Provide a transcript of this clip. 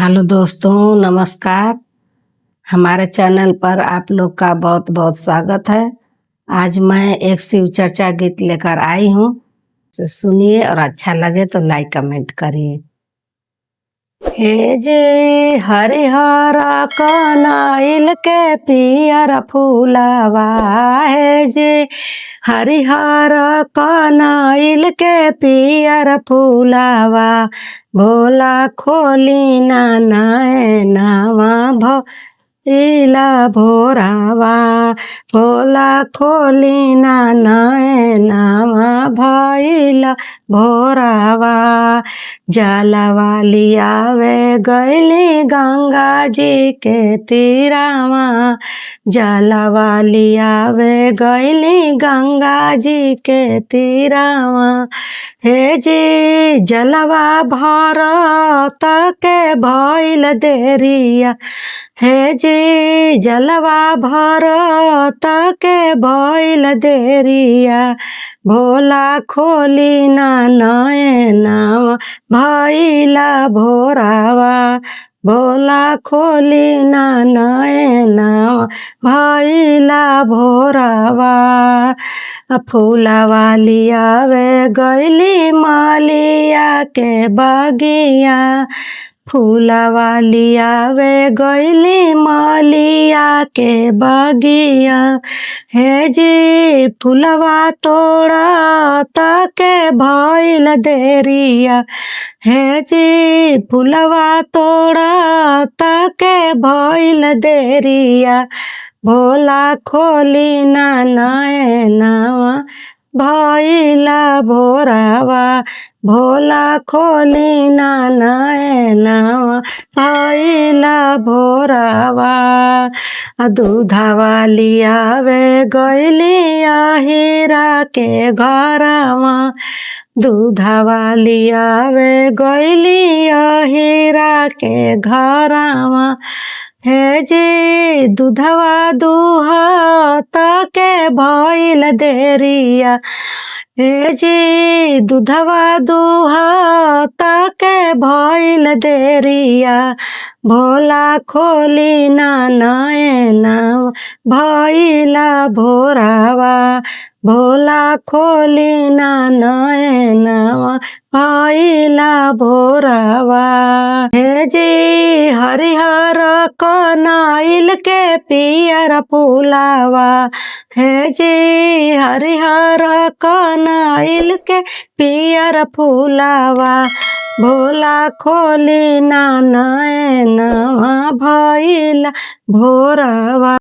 Hello दोस्तों, नमस्कार। हमारे चैनल पर आप लोग का बहुत बहुत स्वागत है। आज मैं एक शिव चर्चा गीत लेकर आई हूँ। सुनिए और अच्छा लगे तो लाइक कमेंट करिए। हे जे हरिहर कनैल के पियर फूलवा, हे जे हरिहर कनैल के पियर फूलवा, भोला खोली ना नैनवा भइला भोरावा, भोला खोली ना नैनवा भइला भोरावा। जलवा लियावे गइली गंगा जी के तीरावा, जलवा लियावे गइली गंगा जी के तीरावा। हे जी जलवा भरत के भइल देरिया, हे जी जलवा भरत के भइल देरिया, भोला खोली ना नैनवा भइला भोरावा, भोला खोली ना नैनवा भइला भोरावा। फूलवा लियावे गइली मालिया के बगिया, फूलवा लियावे गइली मालिया के बगिया। हे जी फूलवा तोड़त के भइल देरिया, हे जी फूलवा तोड़त के भइल देरिया, भोला खोली ना नैनवा भइला भोरावा, भोला खोली ना नैनवा भइला भोरावा। दूधवा लियावे गइली अहिरा के घरवा, दूधवा लियावे गइली अहिरा के घरवा। हे जी दूधवा दुहत के भइल देरिया, हे जी दूधवा दुहत के भइल देरिया, भोला खोली ना नैनवा भइला भोरावा, भोला खोली ना नैनवा भइला भोरावा। हे जी हरिहर कनैल के पियर फूलवा, हे जी हरिहर कनैल के पियर फूलवा, भोला खोली ना नैनवा भइला भोरावा।